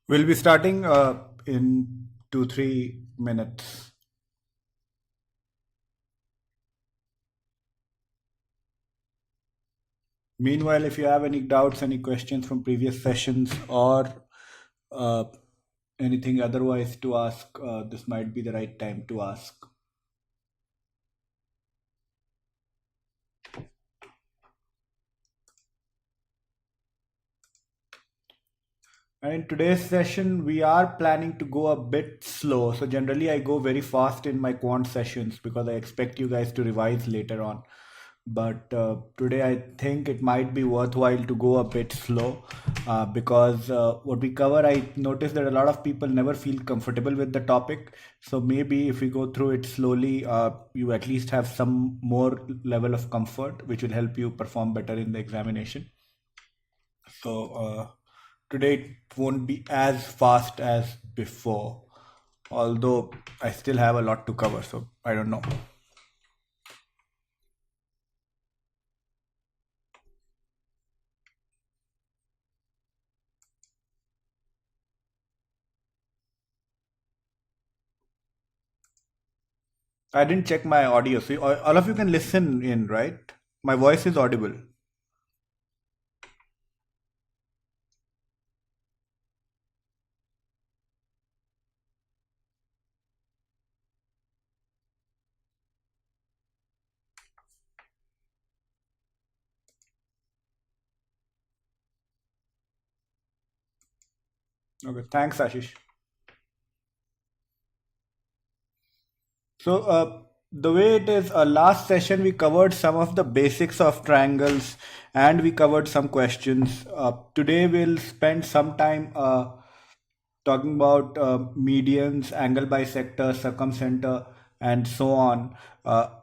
We'll be starting in 2-3 minutes. Meanwhile, if you have any doubts, any questions from previous sessions, or uh, anything otherwise to ask, this might be the right time to ask. And in today's session, we are planning to go a bit slow. So generally, I go very fast in my quant sessions because I expect you guys to revise later on. But today, I think it might be worthwhile to go a bit slow because what we cover, I noticed that a lot of people never feel comfortable with the topic. So maybe if we go through it slowly, you at least have some more level of comfort, which will help you perform better in the examination. So today it won't be as fast as before, although I still have a lot to cover, so I don't know. I didn't check my audio, so all of you can listen in, right? My voice is audible. Okay, thanks, Ashish. So the way it is, last session we covered some of the basics of triangles and we covered some questions. Today we'll spend some time talking about medians, angle bisector, circumcenter, and so on.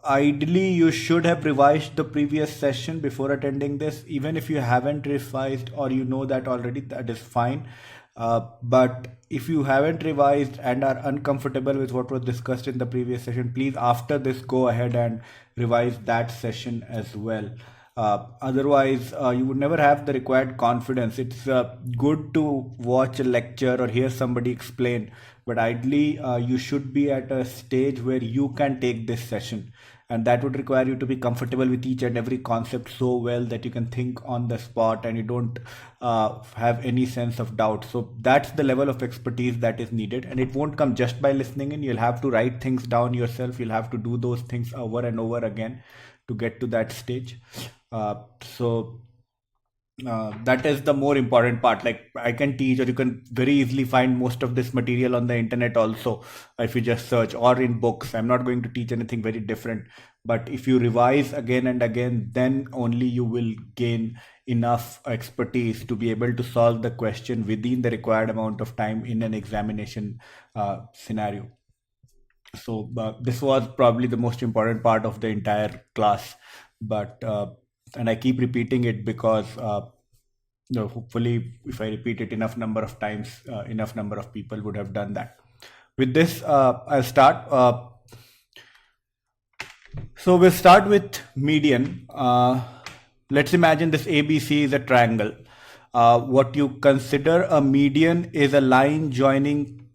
Ideally, you should have revised the previous session before attending this. Even if you haven't revised or you know that already, that is fine. But if you haven't revised and are uncomfortable with what was discussed in the previous session, please after this go ahead and revise that session as well. Otherwise, you would never have the required confidence. It's good to watch a lecture or hear somebody explain, but ideally, you should be at a stage where you can take this session. And that would require you to be comfortable with each and every concept so well that you can think on the spot and you don't have any sense of doubt. So that's the level of expertise that is needed. And it won't come just by listening in. You'll have to write things down yourself. You'll have to do those things over and over again to get to that stage. So that is the more important part. Like I can teach, or you can very easily find most of this material on the internet also if you just search, or in books. I'm not going to teach anything very different, but if you revise again and again, then only you will gain enough expertise to be able to solve the question within the required amount of time in an examination scenario. So this was probably the most important part of the entire class, but and I keep repeating it because hopefully if I repeat it enough number of times, enough number of people would have done that. With this, I'll start. So we'll start with median. Let's imagine this ABC is a triangle. What you consider a median is a line joining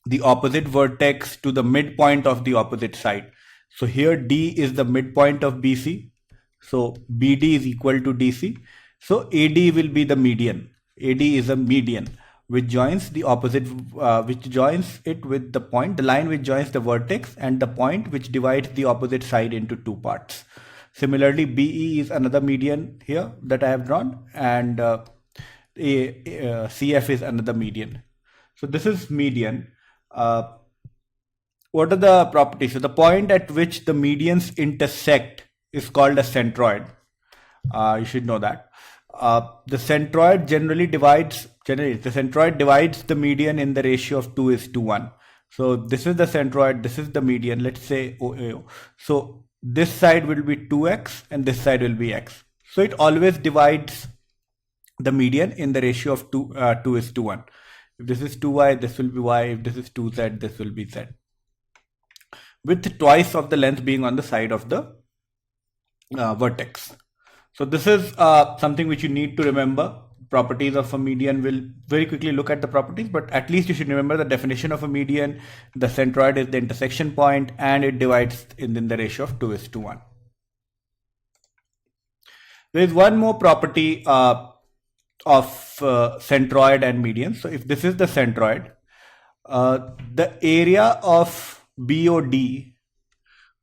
the opposite vertex to the midpoint of the opposite side. So here D is the midpoint of BC. So BD is equal to DC. So AD will be the median. AD is a median which joins the opposite, which joins it with the line which joins the vertex and the point which divides the opposite side into two parts. Similarly, BE is another median here that I have drawn, and CF is another median. So this is median. Uh, what are the properties? So the point at which the medians intersect is called a centroid. You should know that. The centroid the centroid divides the median in the ratio of 2:1. So this is the centroid, this is the median, let's say OAO. So this side will be 2x and this side will be x. So it always divides the median in the ratio of 2:1. If this is 2y, this will be y. If this is 2z, this will be z. With twice of the length being on the side of the vertex. So this is something which you need to remember. properties of a median. We'll very quickly look at the properties, but at least you should remember the definition of a median. The centroid is the intersection point, and it divides in the ratio of 2:1. There is one more property of centroid and median. So if this is the centroid, the area of BOD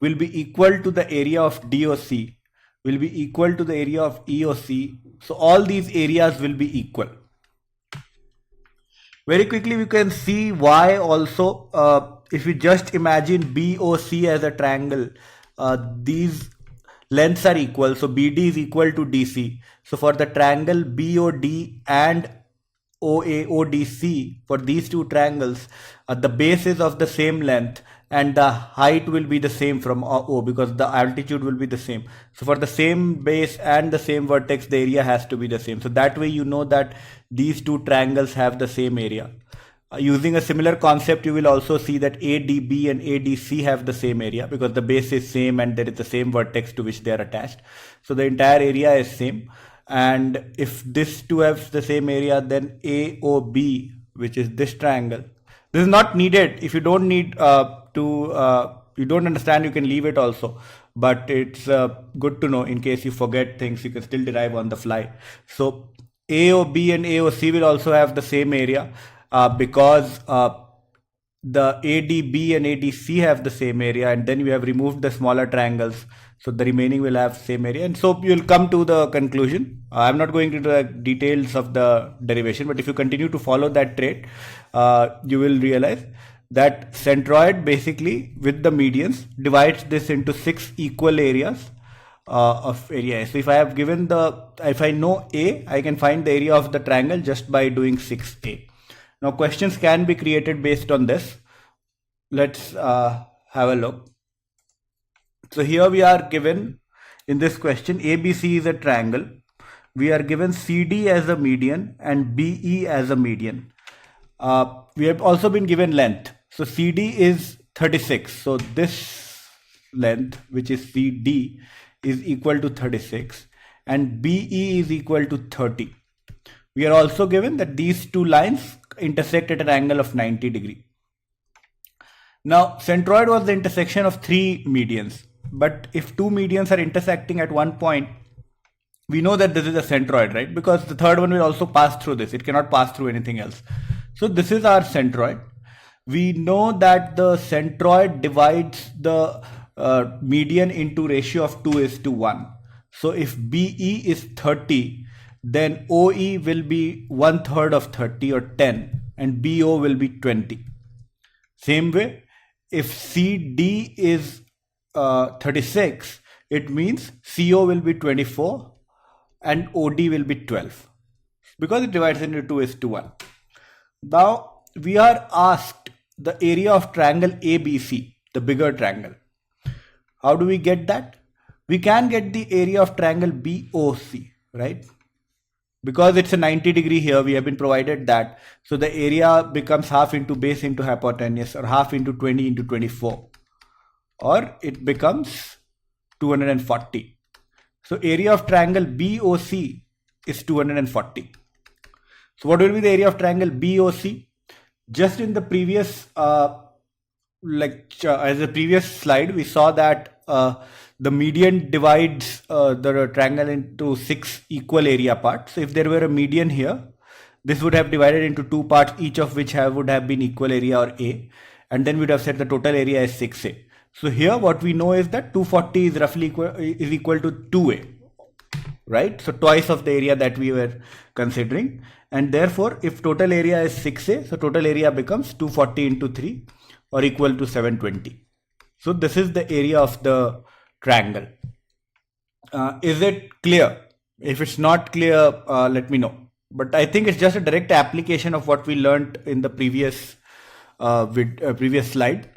will be equal to the area of DOC, will be equal to the area of EOC. So all these areas will be equal. Very quickly, we can see why also. If we just imagine BOC as a triangle, these lengths are equal. So BD is equal to DC. So for the triangle BOD and OAODC, for these two triangles, the base is of the same length and the height will be the same from O, because the altitude will be the same. So for the same base and the same vertex, the area has to be the same. So that way you know that these two triangles have the same area. Using a similar concept, you will also see that ADB and ADC have the same area because the base is same and there is the same vertex to which they are attached. So the entire area is same. And if this two have the same area, then AOB, which is this triangle, this is not needed. If you don't need you don't understand, you can leave it also. But it's good to know in case you forget things, you can still derive on the fly. So AOB and AOC will also have the same area because the ADB and ADC have the same area, and then you have removed the smaller triangles. So the remaining will have same area, and so you'll come to the conclusion. I'm not going into the details of the derivation, but if you continue to follow that trait, you will realize that centroid basically with the medians divides this into 6 equal areas of area. So if I have given if I know A, I can find the area of the triangle just by doing 6A. Now questions can be created based on this. Let's have a look. So here we are given in this question, ABC is a triangle. We are given CD as a median and BE as a median. We have also been given length. So CD is 36. So this length, which is CD, is equal to 36 and BE is equal to 30. We are also given that these two lines intersect at an angle of 90 degrees. Now, centroid was the intersection of 3 medians. But if 2 medians are intersecting at one point, we know that this is a centroid, right? Because the third one will also pass through this. It cannot pass through anything else. So this is our centroid. We know that the centroid divides the median into ratio of 2:1. So if BE is 30, then OE will be 1/3 of 30 or 10 and BO will be 20. Same way, if CD is 36, it means CO will be 24 and OD will be 12 because it divides into 2:1. Now we are asked the area of triangle ABC, the bigger triangle. How do we get that? We can get the area of triangle BOC, right? Because it's a 90 degree here, we have been provided that. So the area becomes half into base into hypotenuse, or half into 20 into 24. Or it becomes 240. So area of triangle BOC is 240. So what will be the area of triangle BOC? Just in the previous as a previous slide, we saw that the median divides the triangle into 6 equal area parts. So if there were a median here, this would have divided into 2 parts, each of which would have been equal area or A, and then we'd have said the total area is 6A. So here what we know is that 240 is roughly equal to 2A, right? So twice of the area that we were considering, and therefore if total area is 6A, so total area becomes 240 into 3 or equal to 720. So this is the area of the triangle. Is it clear? If it's not clear, let me know. But I think it's just a direct application of what we learned in the previous slide,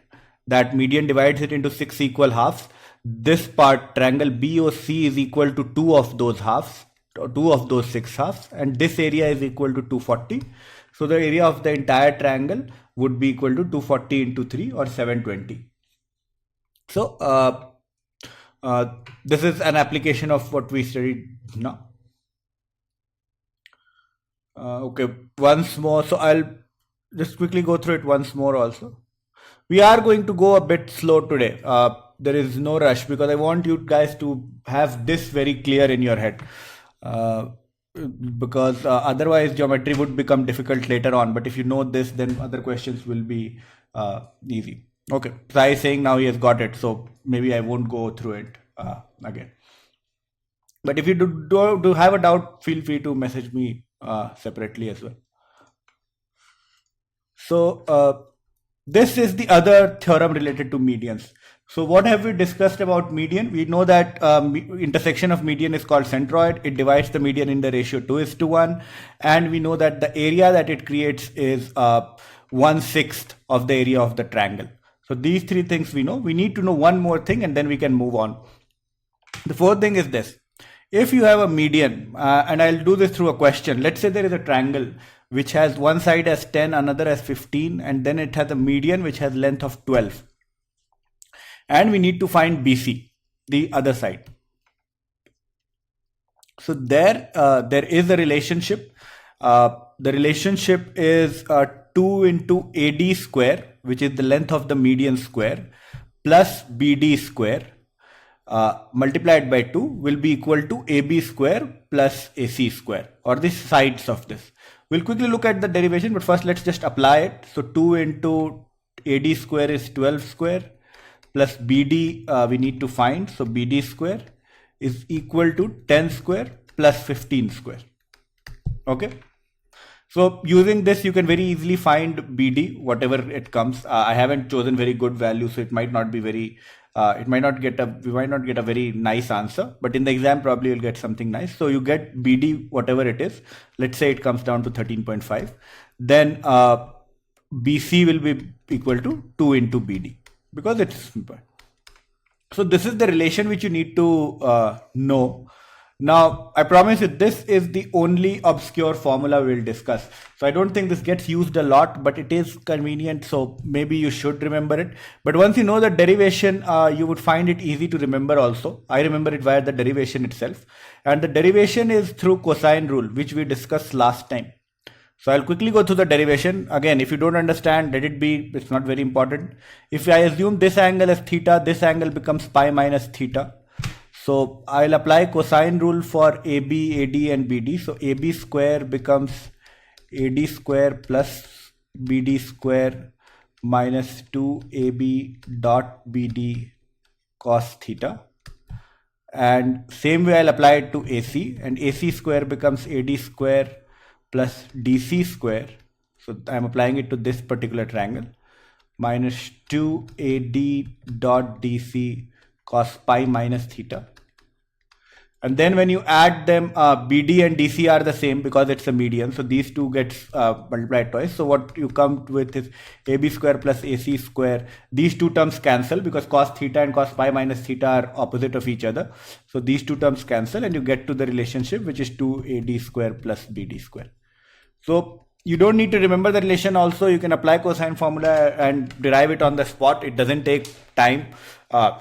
that median divides it into 6 equal halves. This part, triangle BOC, is equal to 2 of those halves, 2 of those 6 halves, and this area is equal to 240. So the area of the entire triangle would be equal to 240 into 3 or 720. So this is an application of what we studied now. Okay, once more. So I'll just quickly go through it once more also. We are going to go a bit slow today. There is no rush because I want you guys to have this very clear in your head. Uh, because otherwise geometry would become difficult later on. But if you know this, then other questions will be easy. Okay, Sai is saying now he has got it, so maybe I won't go through it again. But if you do have a doubt, feel free to message me separately as well. So this is the other theorem related to medians. So what have we discussed about median? We know that intersection of median is called centroid. It divides the median in the ratio 2:1. And we know that the area that it creates is 1/6 of the area of the triangle. So these three things we know. We need to know one more thing and then we can move on. The fourth thing is this. If you have a median, and I'll do this through a question. Let's say there is a triangle which has one side as 10, another as 15, and then it has a median which has length of 12. And we need to find BC, the other side. So there is a relationship. The relationship is 2 into AD square, which is the length of the median square, plus BD square, multiplied by 2 will be equal to AB square plus AC square, or the sides of this. We'll quickly look at the derivation, but first let's just apply it. So 2 into AD square is 12 square plus BD we need to find. So BD square is equal to 10 square plus 15 square. Okay. So using this, you can very easily find BD, whatever it comes. I haven't chosen very good value, so it might not be very, we might not get a very nice answer, but in the exam, probably you'll get something nice. So you get BD, whatever it is. Let's say it comes down to 13.5. Then BC will be equal to 2 into BD because it's simple. So this is the relation which you need to know. Now, I promise you, this is the only obscure formula we'll discuss. So I don't think this gets used a lot, but it is convenient. So maybe you should remember it. But once you know the derivation, you would find it easy to remember also. I remember it via the derivation itself. And the derivation is through cosine rule, which we discussed last time. So I'll quickly go through the derivation. Again, if you don't understand, let it be. It's not very important. If I assume this angle as theta, this angle becomes pi minus theta. So I'll apply cosine rule for AB, AD and BD. So AB square becomes AD square plus BD square minus 2AB dot BD cos theta. And same way I'll apply it to AC, and AC square becomes AD square plus DC square. So I'm applying it to this particular triangle, minus 2AD dot DC cos pi minus theta. And then when you add them, BD and DC are the same because it's a median. So these two gets multiplied twice. So what you come with is AB square plus AC square. These two terms cancel because cos theta and cos pi minus theta are opposite of each other. So these two terms cancel and you get to the relationship, which is 2AD square plus BD square. So you don't need to remember the relation also. You can apply cosine formula and derive it on the spot. It doesn't take time.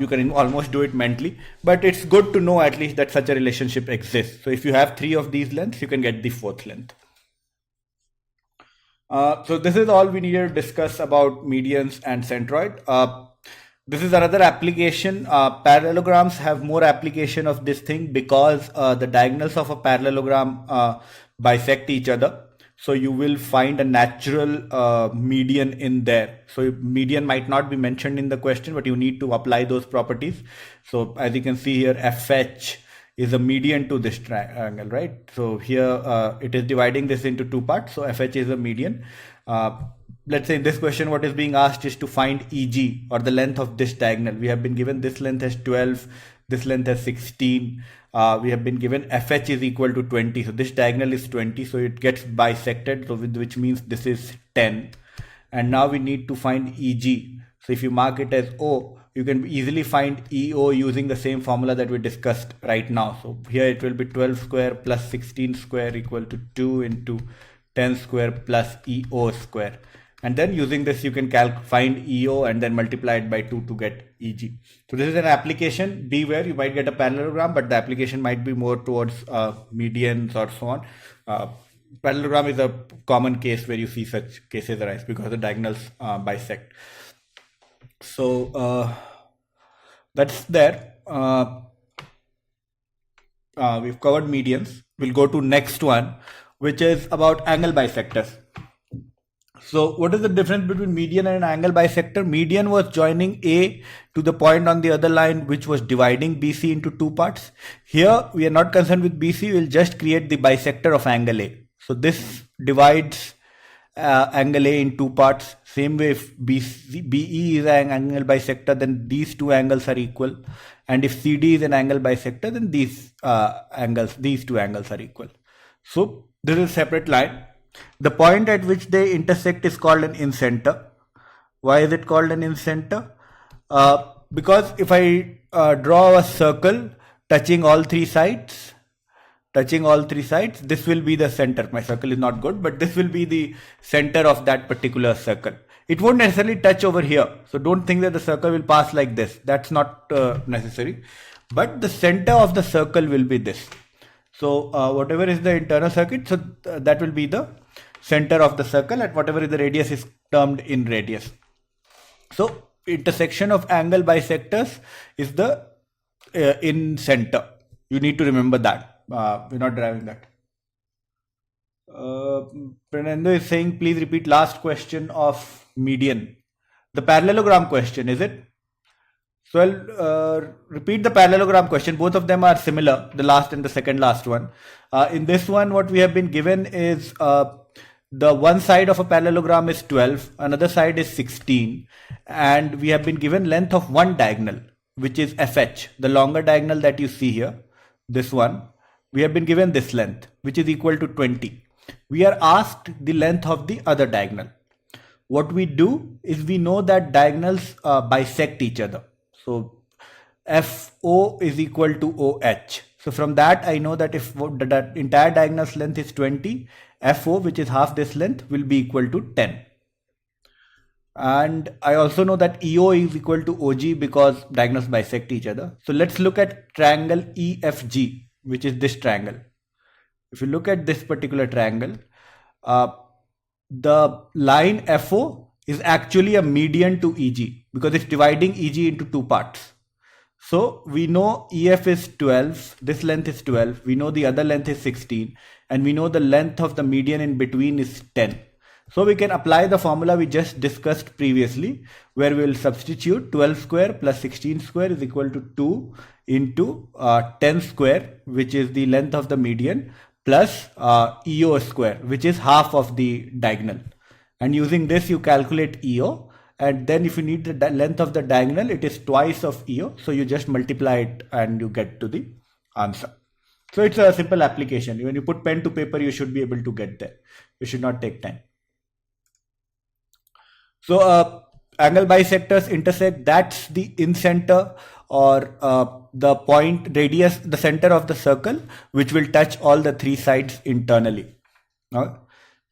You can almost do it mentally, but it's good to know at least that such a relationship exists. So if you have 3 of these lengths, you can get the 4th length. So this is all we needed to discuss about medians and centroid. This is another application. Parallelograms have more application of this thing because the diagonals of a parallelogram bisect each other. So you will find a natural median in there. So median might not be mentioned in the question, but you need to apply those properties. So as you can see here, FH is a median to this triangle, right? So here it is dividing this into 2 parts. So FH is a median. Let's say in this question, what is being asked is to find EG, or the length of this diagonal. We have been given this length as 12, this length as 16. We have been given FH is equal to 20. So this diagonal is 20. So it gets bisected, so which means this is 10. And now we need to find EG. So if you mark it as O, you can easily find EO using the same formula that we discussed right now. So here it will be 12 square plus 16 square equal to 2 into 10 square plus EO square. And then using this, you can find EO and then multiply it by 2 to get EG. So this is an application. Beware, you might get a parallelogram, but the application might be more towards medians or so on. parallelogram is a common case where you see such cases arise because the diagonals bisect. So that's there. We've covered medians. We'll go to next one, which is about angle bisectors. So what is the difference between median and an angle bisector? Median was joining A to the point on the other line, which was dividing BC into two parts. Here we are not concerned with BC. We'll just create the bisector of angle A. So this divides angle A in two parts. Same way, if BE is an angle bisector, then these two angles are equal. And if CD is an angle bisector, then these two angles are equal. So this is a separate line. The point at which they intersect is called an incenter. Why is it called an incenter? Because if I draw a circle touching all three sides, this will be the center. My circle is not good, but this will be the center of that particular circle. It won't necessarily touch over here. So don't think that the circle will pass like this. That's not necessary. But the center of the circle will be this. So whatever is the internal circuit, so that will be the center of the circle, and whatever is the radius is termed in radius. So intersection of angle bisectors is the in center. You need to remember that. We're not deriving that. Fernando is saying, please repeat last question of median. The parallelogram question, is it? So I'll repeat the parallelogram question. Both of them are similar, the last and the second last one. In this one, what we have been given is the one side of a parallelogram is 12, another side is 16, and we have been given length of one diagonal, which is FH, the longer diagonal that you see here, this one. We have been given this length, which is equal to 20. We are asked the length of the other diagonal. What we do is we know that diagonals bisect each other. So FO is equal to OH. So from that, I know that if the entire diagonal's length is 20, FO, which is half this length, will be equal to 10. And I also know that EO is equal to OG because diagonals bisect each other. So let's look at triangle EFG, which is this triangle. If you look at this particular triangle, the line FO is actually a median to EG because it's dividing EG into two parts. So we know EF is 12, this length is 12, we know the other length is 16, and we know the length of the median in between is 10. So we can apply the formula we just discussed previously, where we will substitute 12 square plus 16 square is equal to 2 into 10 square, which is the length of the median, plus EO square, which is half of the diagonal. And using this, you calculate EO. And then if you need the length of the diagonal, it is twice of EO. So you just multiply it and you get to the answer. So it's a simple application. When you put pen to paper, you should be able to get there. You should not take time. So angle bisectors intersect. That's the incenter, or the point radius, the center of the circle, which will touch all the three sides internally. Now,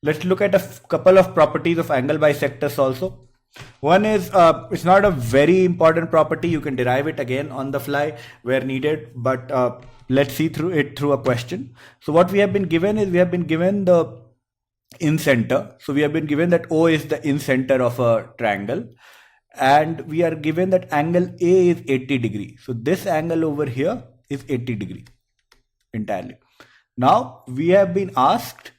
let's look at a couple of properties of angle bisectors also. One is, it's not a very important property. You can derive it again on the fly where needed, but let's see through it through a question. So what we have been given is, we have been given the incenter. So we have been given that O is the incenter of a triangle, and we are given that angle A is 80 degrees. So this angle over here is 80 degrees entirely. Now we have been asked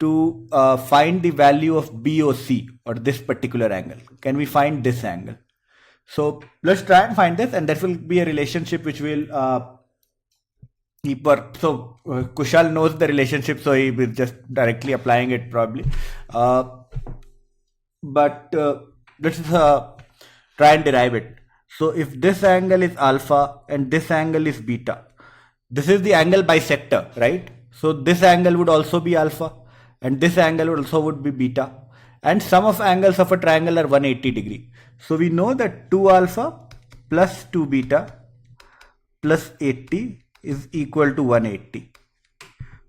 to find the value of BOC, or this particular angle. Can we find this angle? So let's try and find this, and that will be a relationship which will keep work. So Kushal knows the relationship, so he is just directly applying it probably. But let's try and derive it. So if this angle is alpha and this angle is beta, this is the angle bisector, right? So this angle would also be alpha, and this angle also would be beta, and sum of angles of a triangle are 180 degree. So we know that 2 alpha plus 2 beta plus 80 is equal to 180.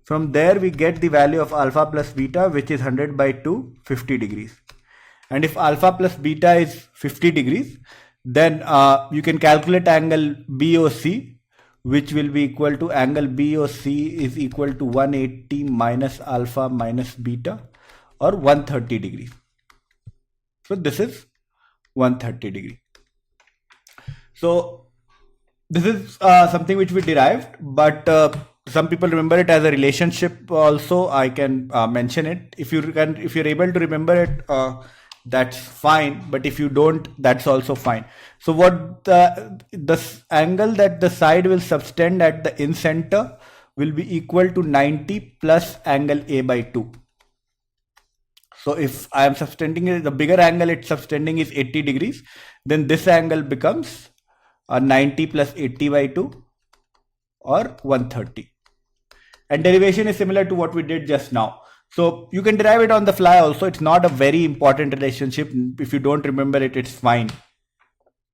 From there we get the value of alpha plus beta, which is 100 by 2, 50 degrees. And if alpha plus beta is 50 degrees, then you can calculate angle BOC, which will be equal to angle BOC is equal to 180 minus alpha minus beta, or 130 degrees. So this is 130 degree. So this is something which we derived, but some people remember it as a relationship also. I can mention it. If you're able to remember it, that's fine. But if you don't, that's also fine. So what the angle that the side will subtend at the in center will be equal to 90 plus angle A by 2. So if I am subtending it, the bigger angle it's subtending is 80 degrees, then this angle becomes 90 plus 80 by 2, or 130. And derivation is similar to what we did just now. So you can derive it on the fly also. It's not a very important relationship. If you don't remember it, it's fine.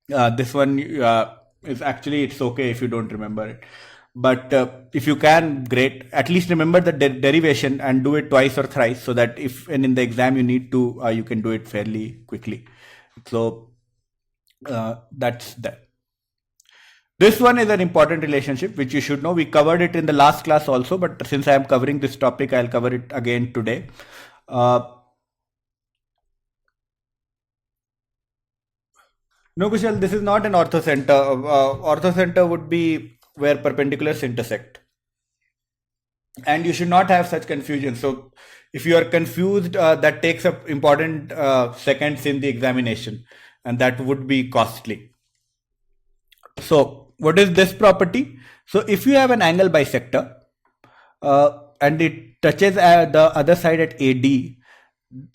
This one is actually, it's okay if you don't remember it. But if you can, great. At least remember the derivation and do it twice or thrice, so that if and in the exam you need to, you can do it fairly quickly. So that's that. This one is an important relationship which you should know. We covered it in the last class also, but since I am covering this topic, I'll cover it again today. No, Kushal, this is not an orthocenter. Orthocenter would be where perpendiculars intersect. And you should not have such confusion. So if you are confused, that takes up important seconds in the examination, and that would be costly. So what is this property? So if you have an angle bisector and it touches the other side at AD,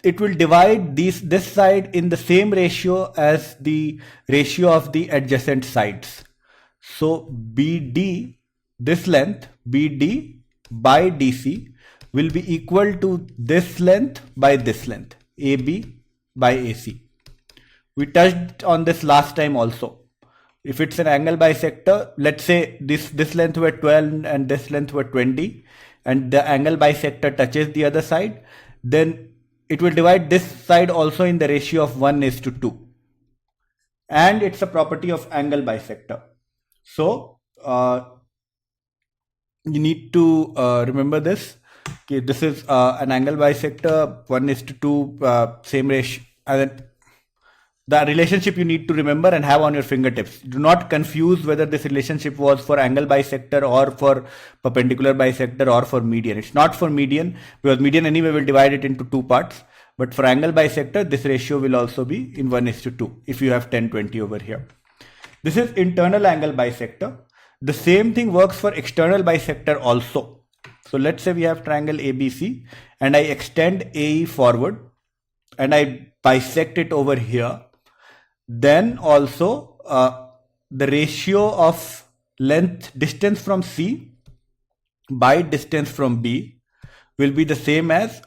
it will divide this side in the same ratio as the ratio of the adjacent sides. So BD, this length, BD by DC will be equal to this length by this length, AB by AC. We touched on this last time also. If it's an angle bisector, let's say this length were 12 and this length were 20, and the angle bisector touches the other side, then it will divide this side also in the ratio of 1:2. And it's a property of angle bisector. So you need to remember this. Okay, this is an angle bisector, 1:2, same ratio. And the relationship you need to remember and have on your fingertips. Do not confuse whether this relationship was for angle bisector or for perpendicular bisector or for median. It's not for median, because median anyway will divide it into two parts. But for angle bisector, this ratio will also be in 1:2 if you have 10-20 over here. This is internal angle bisector. The same thing works for external bisector also. So let's say we have triangle ABC and I extend AE forward and I bisect it over here. Then also the ratio of distance from C by distance from B will be the same as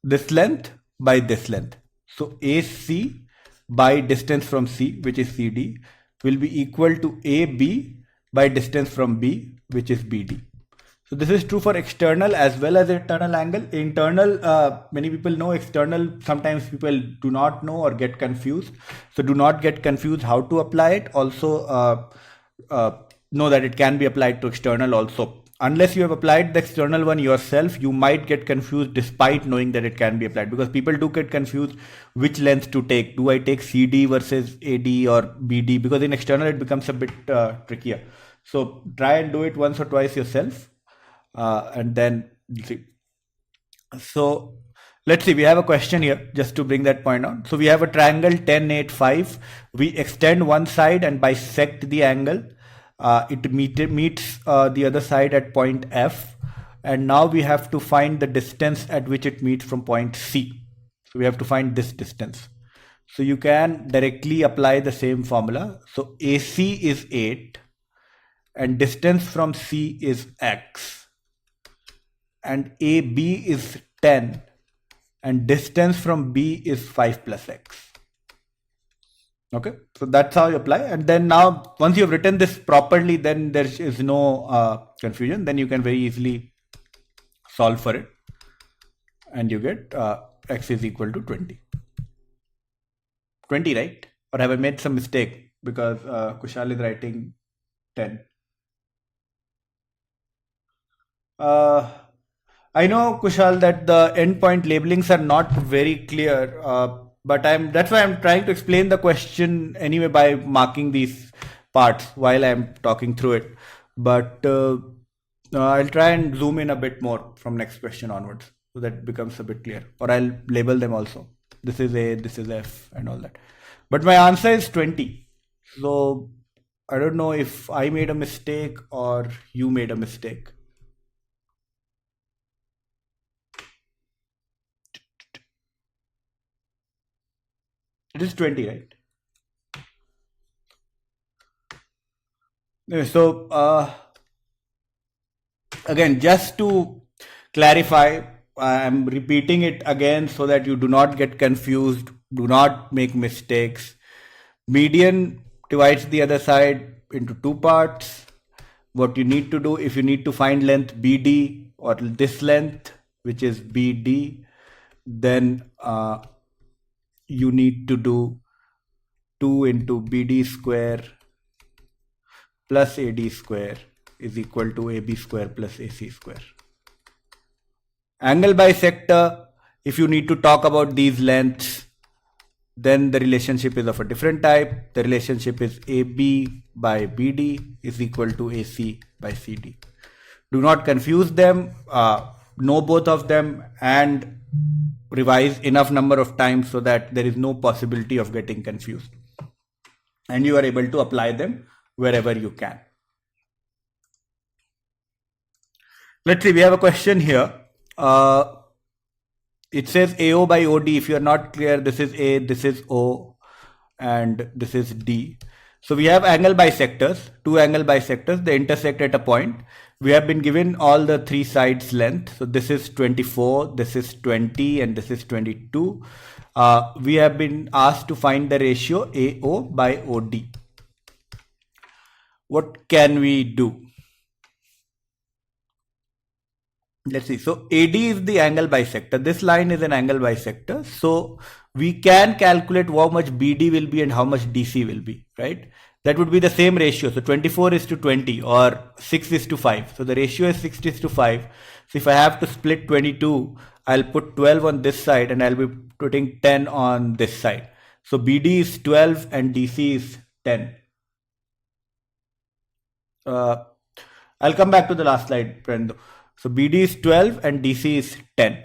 this length by this length. So AC by distance from C, which is CD, will be equal to AB by distance from B, which is BD. So this is true for external as well as internal angle. Internal, many people know. External, sometimes people do not know or get confused. So do not get confused how to apply it. Also know that it can be applied to external also. Unless you have applied the external one yourself, you might get confused despite knowing that it can be applied, because people do get confused which length to take. Do I take CD versus AD or BD? Because in external it becomes a bit trickier. So try and do it once or twice yourself. And then see. So let's see, we have a question here just to bring that point out. So we have a triangle 10, 8, 5. We extend one side and bisect the angle. It meets the other side at point F. And now we have to find the distance at which it meets from point C. So we have to find this distance. So you can directly apply the same formula. So AC is 8 and distance from C is X. And AB is 10 and distance from B is 5 plus X. Okay, so that's how you apply. And then now once you've written this properly, then there is no confusion. Then you can very easily solve for it and you get X is equal to 20. 20, right? Or have I made some mistake? Because Kushal is writing 10. Uh, I know, Kushal, that the endpoint labelings are not very clear, but that's why I'm trying to explain the question anyway by marking these parts while I'm talking through it. But I'll try and zoom in a bit more from next question onwards so that it becomes a bit clear. Or I'll label them also. This is A, this is F, and all that. But my answer is 20. So I don't know if I made a mistake or you made a mistake. It is 20, right? So, again, just to clarify, I'm repeating it again so that you do not get confused, do not make mistakes. Median divides the other side into two parts. What you need to do, if you need to find length BD or this length, which is BD, then you need to do 2 into BD square plus AD square is equal to AB square plus AC square. Angle bisector, if you need to talk about these lengths, then the relationship is of a different type. The relationship is AB by BD is equal to AC by CD. Do not confuse them. Know both of them and revise enough number of times so that there is no possibility of getting confused. And you are able to apply them wherever you can. Let's see, we have a question here. It says AO by OD. If you are not clear, this is A, this is O, and this is D. So we have angle bisectors, two angle bisectors, they intersect at a point. We have been given all the three sides length. So this is 24, this is 20, and this is 22. We have been asked to find the ratio AO by OD. What can we do? Let's see. So AD is the angle bisector. This line is an angle bisector. So we can calculate how much BD will be and how much DC will be, right? That would be the same ratio. So 24 is to 20 or 6 is to 5. So the ratio is 6 is to 5. So if I have to split 22, I'll put 12 on this side and I'll be putting 10 on this side. So BD is 12 and DC is 10. I'll come back to the last slide, Brendo. So BD is 12 and DC is 10.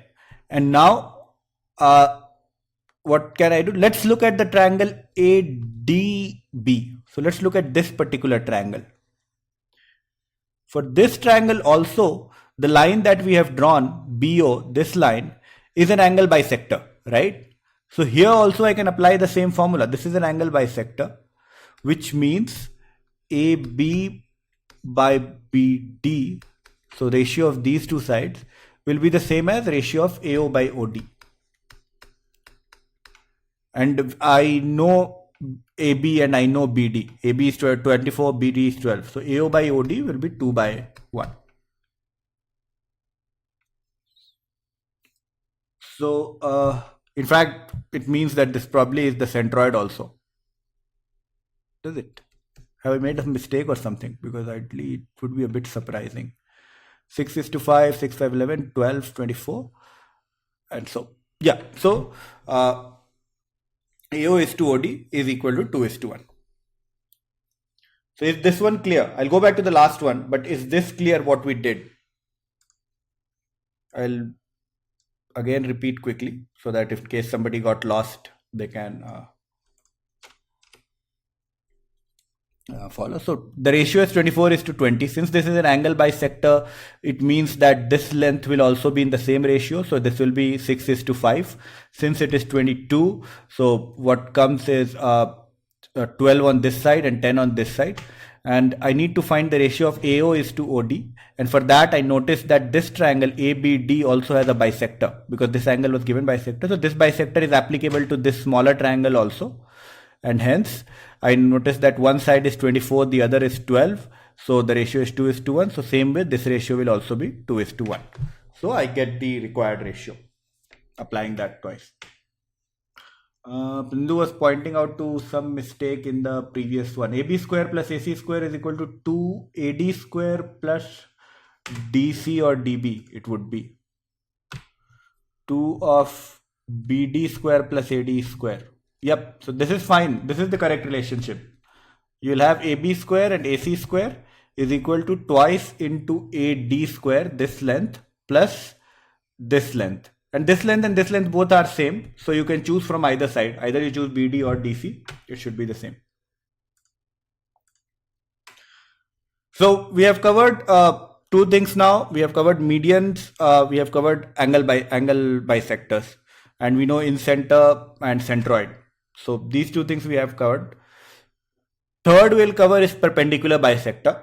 And now, what can I do? Let's look at the triangle ADB. So let's look at this particular triangle. For this triangle also, the line that we have drawn, BO, this line, is an angle bisector, right? So here also I can apply the same formula. This is an angle bisector, which means AB by BD, so ratio of these two sides will be the same as ratio of AO by OD. And I know AB and I know BD. AB is 24, BD is 12. So AO by OD will be 2 by 1. So in fact, it means that this probably is the centroid also. Does it? Have I made a mistake or something? Because ideally it would be a bit surprising. 6 is to 5, 6, 5, 11, 12, 24. And so, yeah. So, AO is to OD is equal to 2 is to 1. So, is this one clear? I'll go back to the last one, but is this clear what we did? I'll again repeat quickly so that if in case somebody got lost, they can follow. So the ratio is 24 is to 20. Since this is an angle bisector, it means that this length will also be in the same ratio. So this will be 6 is to 5. Since it is 22, so what comes is 12 on this side and 10 on this side. And I need to find the ratio of AO is to OD. And for that, I noticed that this triangle ABD also has a bisector because this angle was given bisector. So this bisector is applicable to this smaller triangle also. And hence, I noticed that one side is 24, the other is 12. So the ratio is 2 is to 1. So same way, this ratio will also be 2 is to 1. So I get the required ratio, applying that twice. Bindu was pointing out to some mistake in the previous one. AB square plus AC square is equal to 2 AD square plus DC or DB, it would be 2 of BD square plus AD square. Yep, so this is fine. This is the correct relationship. You'll have AB square and AC square is equal to twice into AD square, this length, plus this length. And this length and this length both are same. So you can choose from either side. Either you choose BD or DC. It should be the same. So we have covered two things now. We have covered medians. We have covered angle bisectors, and we know in center and centroid. So these two things we have covered. Third we'll cover is perpendicular bisector.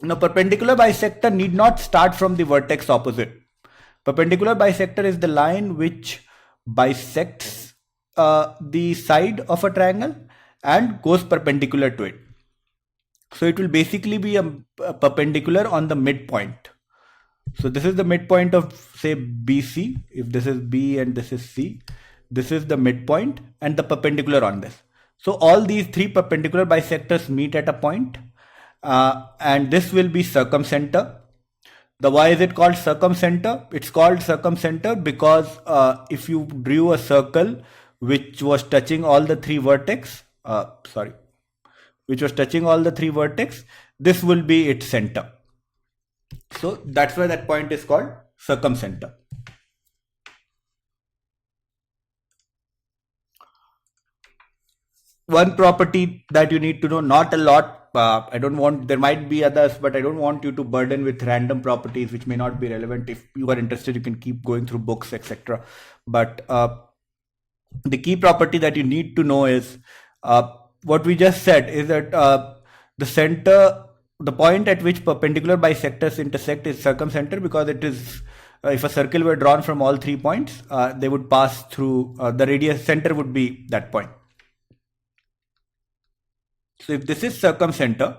Now perpendicular bisector need not start from the vertex opposite. Perpendicular bisector is the line which bisects the side of a triangle and goes perpendicular to it. So it will basically be a perpendicular on the midpoint. So this is the midpoint of say BC. If this is B and this is C, this is the midpoint and the perpendicular on this. So all these three perpendicular bisectors meet at a point, and this will be circumcenter. Why is it called circumcenter? It's called circumcenter because if you drew a circle which was touching all the three vertex, this will be its center. So that's why that point is called circumcenter. One property that you need to know, not a lot. There might be others, but I don't want you to burden with random properties which may not be relevant. If you are interested, you can keep going through books, etc. But the key property that you need to know is what we just said is that the point at which perpendicular bisectors intersect is circumcenter, because it is if a circle were drawn from all 3 points, they would pass through the radius center would be that point. So if this is circumcenter,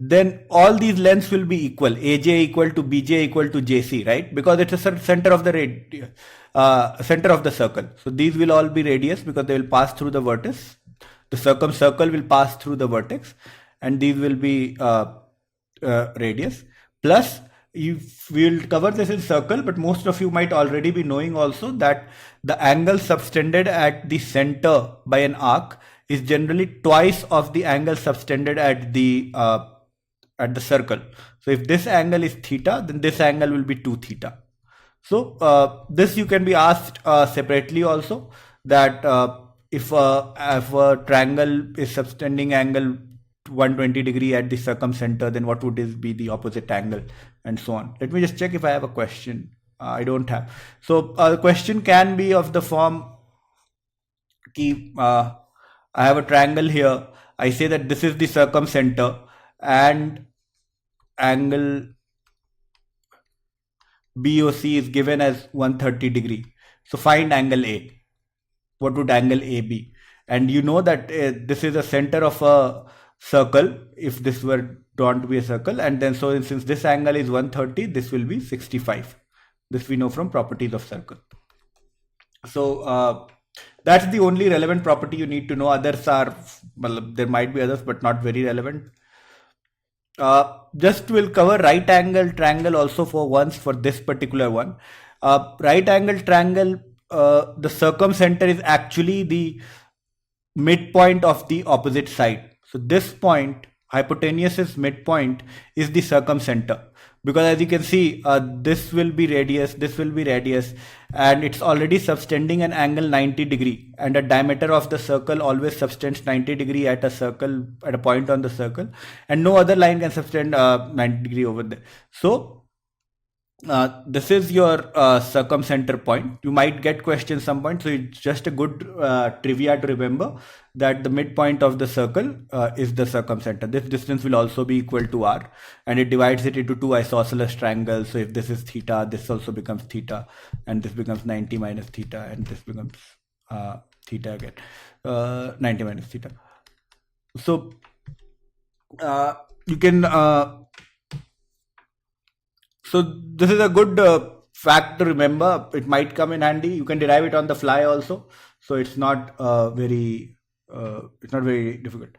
then all these lengths will be equal. AJ equal to BJ equal to JC, right? Because it's a center of the circle. So these will all be radius because they will pass through the vertex. The circle will pass through the vertex, and these will be radius. Plus, we'll cover this in circle, but most of you might already be knowing also that the angle subtended at the center by an arc is generally twice of the angle subtended at the circle. So if this angle is theta, then this angle will be 2 theta. So this you can be asked separately also, that if a triangle is subtending angle 120 degree at the circumcenter, then what would be the opposite angle, and so on. Let me just check if I have a question. I don't have. So the question can be of the form, I have a triangle here. I say that this is the circumcenter and angle BOC is given as 130 degree. So find angle A. What would angle A be? And you know that this is the center of a circle if this were drawn to be a circle, and then so since this angle is 130, this will be 65. This we know from properties of circle. So that's the only relevant property you need to know. Others are, well, there might be others, but not very relevant. Just we'll cover right angle triangle also for once for this particular one. Right angle triangle, the circumcenter is actually the midpoint of the opposite side. So this point, hypotenus's midpoint, is the circumcenter, because as you can see, this will be radius, and it's already subtending an angle 90 degree, and a diameter of the circle always subtends 90 degree at a point on the circle, and no other line can subtend 90 degree over there. So this is your circumcenter point. You might get questions some point, so it's just a good trivia to remember that the midpoint of the circle is the circumcenter. This distance will also be equal to r, and it divides it into two isosceles triangles. So if this is theta, this also becomes theta, and this becomes 90 minus theta, and this becomes theta again, 90 minus theta. So you can so this is a good fact to remember. It might come in handy. You can derive it on the fly also. So it's not very difficult.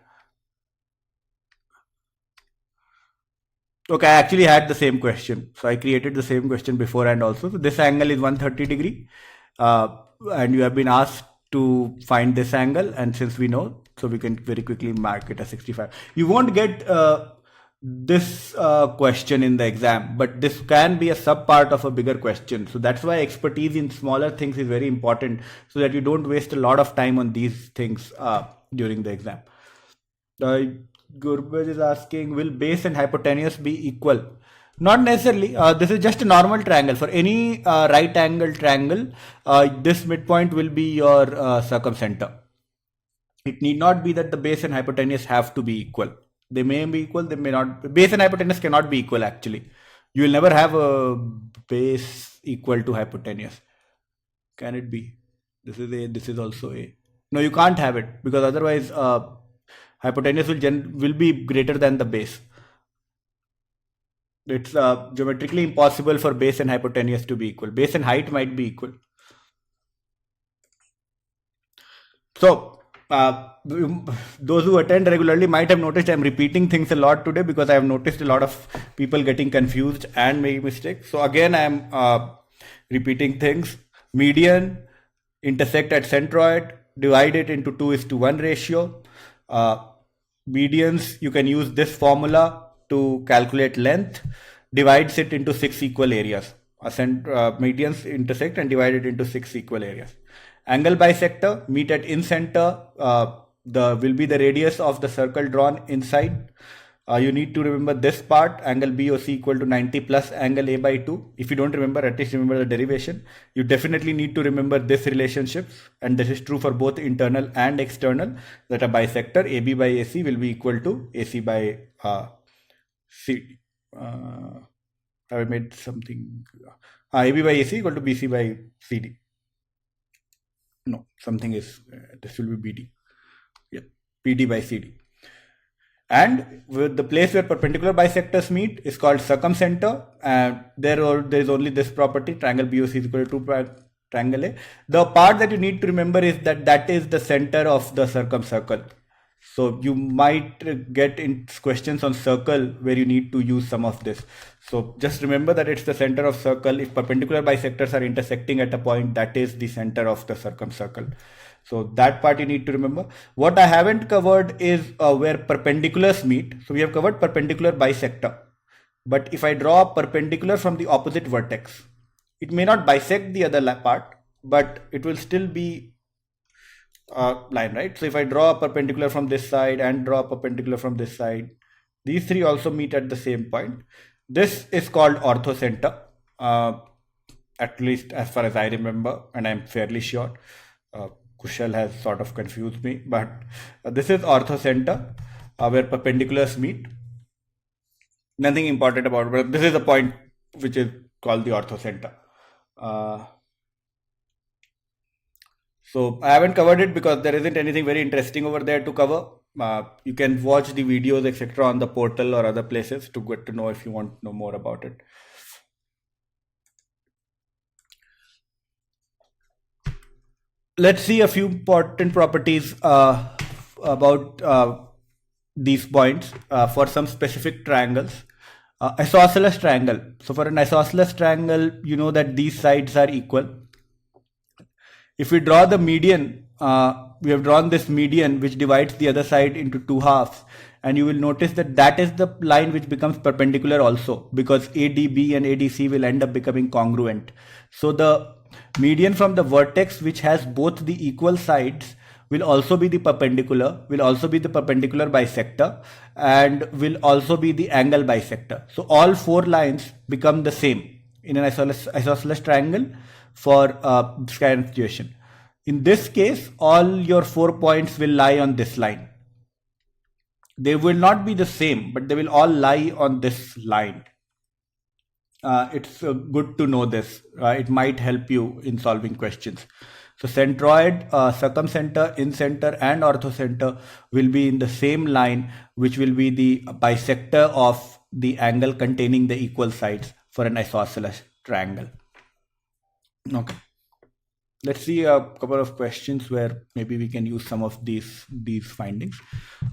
Okay, I actually had the same question. So I created the same question beforehand also. So this angle is 130 degree, uh, and you have been asked to find this angle. And since we know, so we can very quickly mark it as 65. You won't get this question in the exam, but this can be a sub part of a bigger question. So that's why expertise in smaller things is very important, so that you don't waste a lot of time on these things during the exam. Uh, Gurbaj is asking, will base and hypotenuse be equal? Not necessarily. This is just a normal triangle. For any right angle triangle, this midpoint will be your circumcenter. It need not be that the base and hypotenuse have to be equal. They may be equal, they may not. Base and hypotenuse cannot be equal actually. You will never have a base equal to hypotenuse. Can it be? This is A, this is also A. No, you can't have it, because otherwise hypotenuse will be greater than the base. It's geometrically impossible for base and hypotenuse to be equal. Base and height might be equal. So, those who attend regularly might have noticed I'm repeating things a lot today, because I have noticed a lot of people getting confused and making mistakes. So again, I'm repeating things. Median, intersect at centroid, divide it into 2:1 ratio. Medians, you can use this formula to calculate length, divides it into 6 equal areas. Medians intersect and divide it into 6 equal areas. Angle bisector, meet at in center, the will be the radius of the circle drawn inside. You need to remember this part, angle BOC equal to 90 plus angle A by 2. If you don't remember, at least remember the derivation. You definitely need to remember this relationship, and this is true for both internal and external, that a bisector AB by AC will be equal to AC by CD. Have I made something? AB by AC equal to BC by CD. No, something is, this will be BD. Yeah, PD by CD. And with the place where perpendicular bisectors meet is called circumcenter, and there is only this property, triangle BOC is equal to triangle A. The part that you need to remember is that is the center of the circumcircle. So you might get in questions on circle where you need to use some of this. So just remember that it's the center of circle. If perpendicular bisectors are intersecting at a point, that is the center of the circumcircle. So that part you need to remember. What I haven't covered is where perpendiculars meet. So we have covered perpendicular bisector. But if I draw a perpendicular from the opposite vertex, it may not bisect the other part, but it will still be line, right? So if I draw a perpendicular from this side and draw a perpendicular from this side, these three also meet at the same point. This is called orthocenter, at least as far as I remember, and I'm fairly sure. Kushal has sort of confused me, but this is orthocenter, where perpendiculars meet. Nothing important about it, but this is the point which is called the orthocenter. So I haven't covered it because there isn't anything very interesting over there to cover. You can watch the videos, etc., on the portal or other places to get to know if you want to know more about it. Let's see a few important properties about these points for some specific triangles. Isosceles triangle. So for an isosceles triangle, you know that these sides are equal. If we draw the median, we have drawn this median which divides the other side into two halves, and you will notice that that is the line which becomes perpendicular also, because ADB and ADC will end up becoming congruent. So the median from the vertex which has both the equal sides will also be the perpendicular, will also be the perpendicular bisector, and will also be the angle bisector. So all four lines become the same in an isosceles triangle for this kind of situation. In this case, all your 4 points will lie on this line. They will not be the same, but they will all lie on this line. It's good to know this. It might help you in solving questions. So centroid, circumcenter, incenter, and orthocenter will be in the same line, which will be the bisector of the angle containing the equal sides for an isosceles triangle. Okay. Let's see a couple of questions where maybe we can use some of these findings.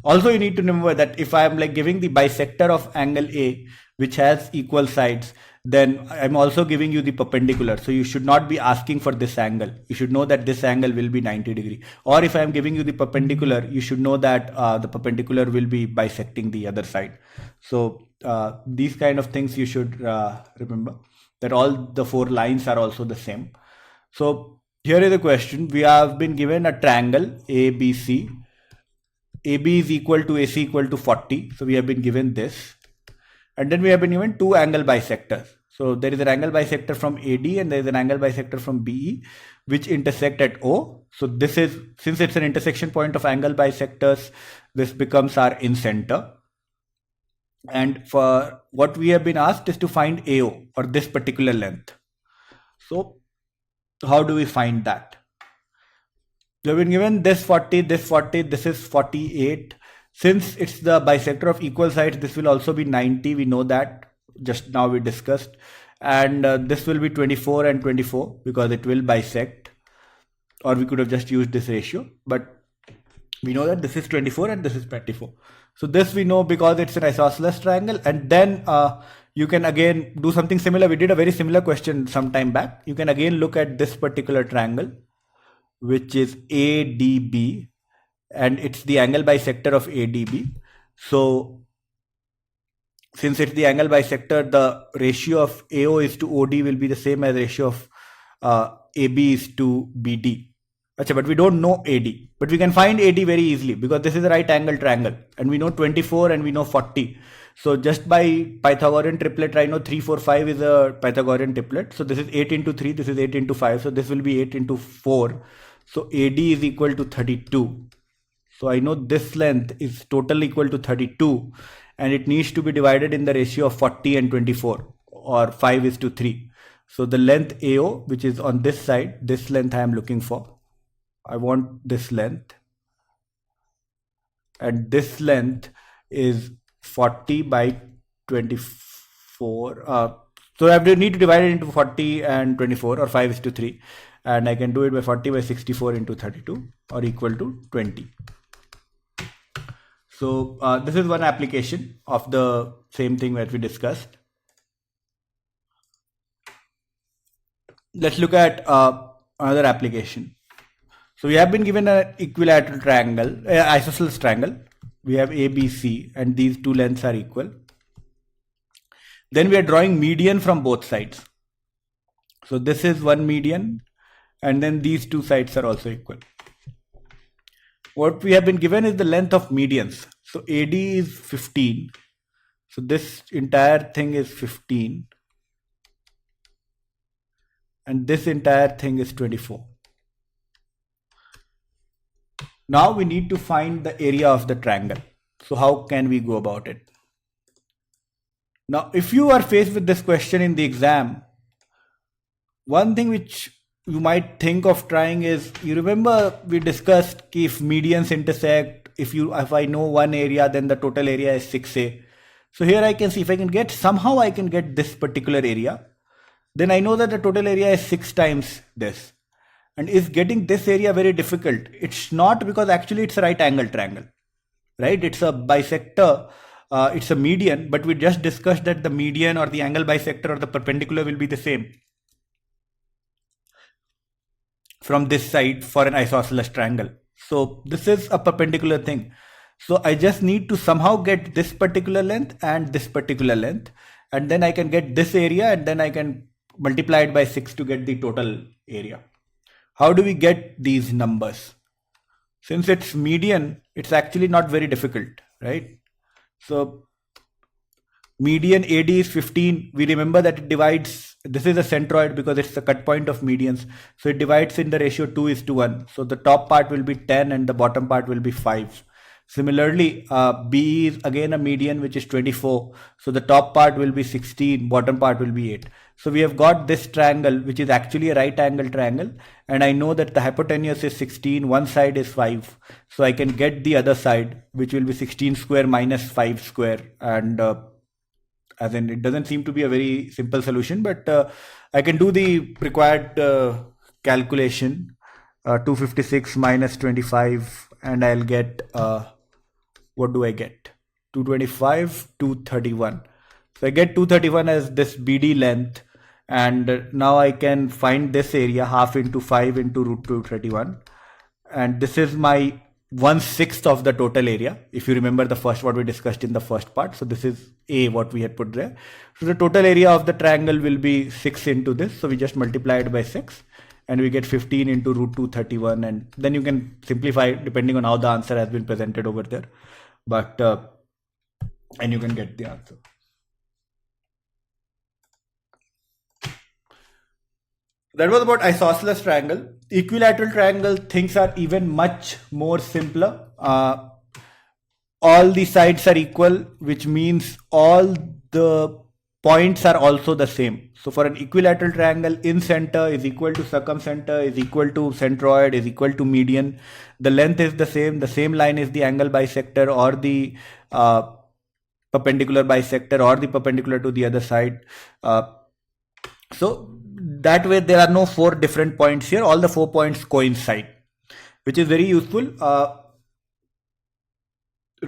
Also, you need to remember that if I am like giving the bisector of angle A, which has equal sides, then I'm also giving you the perpendicular. So you should not be asking for this angle. You should know that this angle will be 90 degree. Or if I'm giving you the perpendicular, you should know that the perpendicular will be bisecting the other side. So these kind of things you should remember, that all the four lines are also the same. So here is the question. We have been given a triangle ABC. AB is equal to AC equal to 40. So we have been given this. And then we have been given two angle bisectors. So there is an angle bisector from AD and there is an angle bisector from BE, which intersect at O. So this is, since it's an intersection point of angle bisectors, this becomes our in center. And for what we have been asked is to find AO, or this particular length. So how do we find that? We have been given this 40, this is 48. Since it's the bisector of equal sides, this will also be 90. We know that, just now we discussed. And this will be 24 and 24 because it will bisect. Or we could have just used this ratio. But we know that this is 24 and this is 24. So this we know because it's an isosceles triangle. And then you can again do something similar. We did a very similar question some time back. You can again look at this particular triangle, which is ADB, and it's the angle bisector of ADB. So since it's the angle bisector, the ratio of AO is to OD will be the same as ratio of AB is to BD. Achha, but we don't know AD, but we can find AD very easily because this is a right angle triangle and we know 24 and we know 40. So just by Pythagorean triplet, I know 3, 4, 5 is a Pythagorean triplet. So this is 8 into 3, this is 8 into 5. So this will be 8 into 4. So AD is equal to 32. So I know this length is total equal to 32 and it needs to be divided in the ratio of 40 and 24 or 5:3. So the length AO, which is on this side, this length I am looking for. I want this length, and this length is 40 by 24. So I need to divide it into 40 and 24 or 5:3, and I can do it by 40 by 64 into 32 or equal to 20. So this is one application of the same thing that we discussed. Let's look at another application. So we have been given an equilateral triangle, isosceles triangle. We have ABC and these two lengths are equal. Then we are drawing median from both sides. So this is one median and then these two sides are also equal. What we have been given is the length of medians. So AD is 15. So this entire thing is 15. And this entire thing is 24. Now we need to find the area of the triangle. So how can we go about it? Now, if you are faced with this question in the exam, one thing which you might think of trying is, you remember we discussed if medians intersect, if I know one area, then the total area is 6A. So here I can see if I can get, somehow I can get this particular area, then I know that the total area is 6 times this. And is getting this area very difficult? It's not, because actually it's a right angle triangle, right? It's a bisector, it's a median, but we just discussed that the median or the angle bisector or the perpendicular will be the same from this side for an isosceles triangle. So this is a perpendicular thing. So I just need to somehow get this particular length and this particular length, and then I can get this area and then I can multiply it by 6 to get the total area. How do we get these numbers? Since it's median, it's actually not very difficult, right? So median AD is 15. We remember that it divides, this is a centroid because it's the cut point of medians. So it divides in the ratio 2:1. So the top part will be 10 and the bottom part will be 5. Similarly, BE is again a median, which is 24. So the top part will be 16, bottom part will be 8. So we have got this triangle, which is actually a right angle triangle. And I know that the hypotenuse is 16, one side is 5. So I can get the other side, which will be 16 square minus 5 square. And as in, it doesn't seem to be a very simple solution, but I can do the required calculation, 256 minus 25, and I'll get, what do I get? 225, 231. So I get 231 as this BD length, and now I can find this area half into 5 into root 231, and this is my 1/6 of the total area. If you remember the first what we discussed in the first part, so this is A what we had put there. So the total area of the triangle will be 6 into this. So we just multiply it by 6 and we get 15 into root 231, and then you can simplify depending on how the answer has been presented over there. But and you can get the answer. That was about isosceles triangle. Equilateral triangle, things are even much more simpler. All the sides are equal, which means all the points are also the same. So for an equilateral triangle, in center is equal to circumcenter is equal to centroid is equal to median. The length is the same. The same line is the angle bisector or the perpendicular bisector or the perpendicular to the other side. So that way there are no 4 different points here. All the 4 points coincide, which is very useful.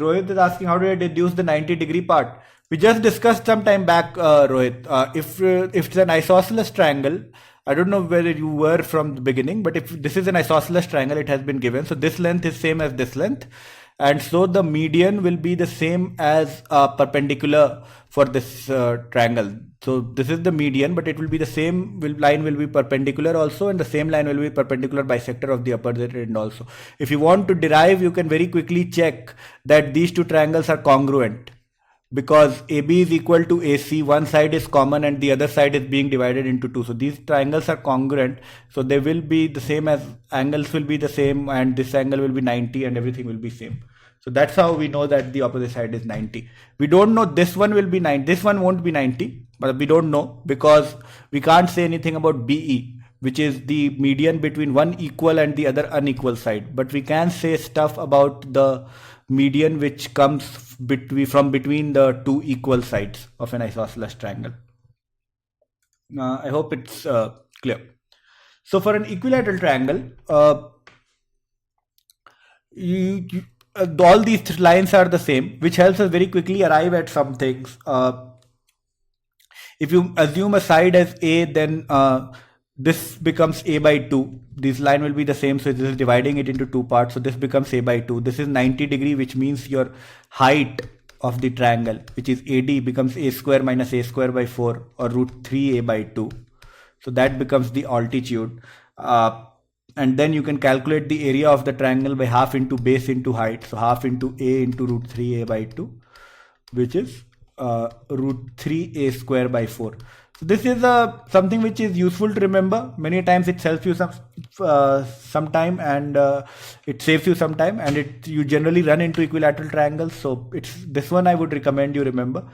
Rohit is asking, how do I deduce the 90-degree part? We just discussed some time back, Rohit. If it's an isosceles triangle, I don't know whether you were from the beginning, but if this is an isosceles triangle, it has been given. So this length is same as this length. And so the median will be the same as perpendicular for this triangle. So this is the median, but it will be the same line will be perpendicular also, and the same line will be perpendicular bisector of the opposite end also. If you want to derive, you can very quickly check that these two triangles are congruent, because AB is equal to AC, one side is common and the other side is being divided into 2. So these triangles are congruent. So they will be the same, as angles will be the same, and this angle will be 90 and everything will be same. So that's how we know that the opposite side is 90. We don't know this one will be 90. This one won't be 90, but we don't know because we can't say anything about BE, which is the median between one equal and the other unequal side. But we can say stuff about the median which comes from between the two equal sides of an isosceles triangle. I hope it's clear. So for an equilateral triangle, all these lines are the same, which helps us very quickly arrive at some things. If you assume a side as A, then this becomes A by 2. This line will be the same, so this is dividing it into 2 parts. So this becomes A by 2. This is 90 degree, which means your height of the triangle, which is AD, becomes A square minus A square by 4, or root 3A by 2. So that becomes the altitude. And then you can calculate the area of the triangle by half into base into height. So half into A into root 3A by 2, which is root 3A square by 4. So this is something which is useful to remember. Many times it helps you some time, and it saves you some time, and you generally run into equilateral triangles. So it's this one I would recommend you remember.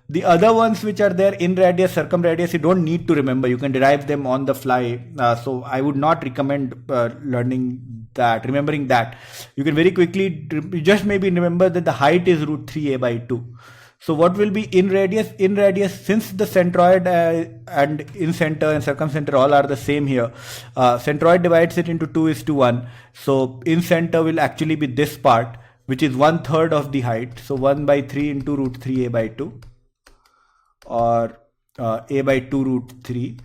The other ones which are there, in radius, circumradius, you don't need to remember. You can derive them on the fly. So I would not recommend remembering that. You can very quickly, you just maybe remember that the height is root 3A by 2. So what will be in radius? In radius, since the centroid and in center and circumcenter all are the same here, centroid divides it into 2:1. So in center will actually be this part, which is 1/3 of the height. So 1 by 3 into root 3A by 2, or A by 2 root 3.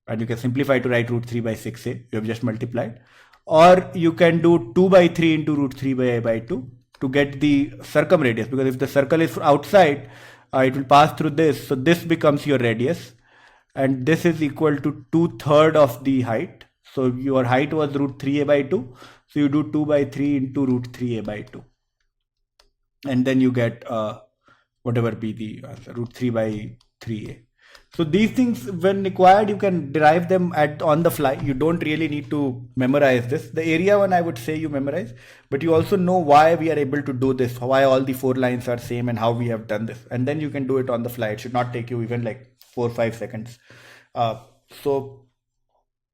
And you can simplify to write root 3 by 6A. You have just multiplied. Or you can do 2 by 3 into root 3 by A by 2. To get the circumradius, because if the circle is outside, it will pass through this. So this becomes your radius, and this is equal to 2/3 of the height. So your height was root 3A by 2. So you do 2 by 3 into root 3A by 2. And then you get whatever be the answer, root 3 by 3A. So these things, when required, you can derive them on the fly. You don't really need to memorize this. The area one I would say you memorize, but you also know why we are able to do this, why all the 4 lines are same and how we have done this. And then you can do it on the fly. It should not take you even like 4 or 5 seconds. So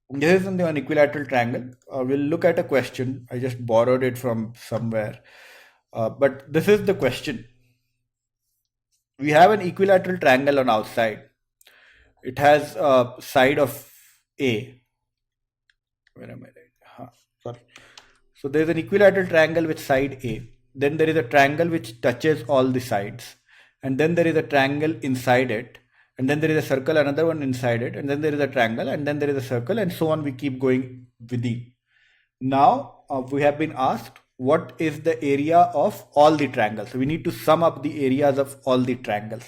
this is something on equilateral triangle. We'll look at a question. I just borrowed it from somewhere. But this is the question. We have an equilateral triangle on outside. It has a side of A. Where am I? Sorry. So there's an equilateral triangle with side A. Then there is a triangle which touches all the sides. and then there is a triangle inside it, and then there is a circle, another one inside it, and then there is a triangle, and then there is a circle, and so on. We keep going within. Now we have been asked what is the area of all the triangles. So we need to sum up the areas of all the triangles.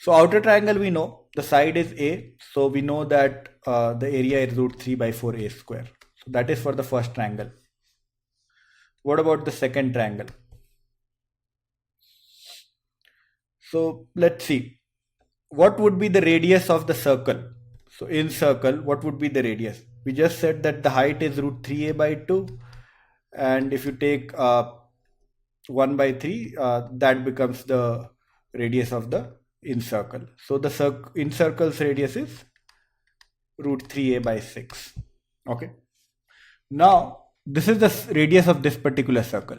So outer triangle, we know the side is A, so we know that the area is root 3 by 4 A square. So that is for the first triangle. What about the second triangle? So let's see. What would be the radius of the circle? So in circle, what would be the radius? We just said that the height is root 3a by 2, and if you take 1 by 3, that becomes the radius of the in circle. So the in circle's radius is root 3a by 6. Okay. Now this is the radius of this particular circle,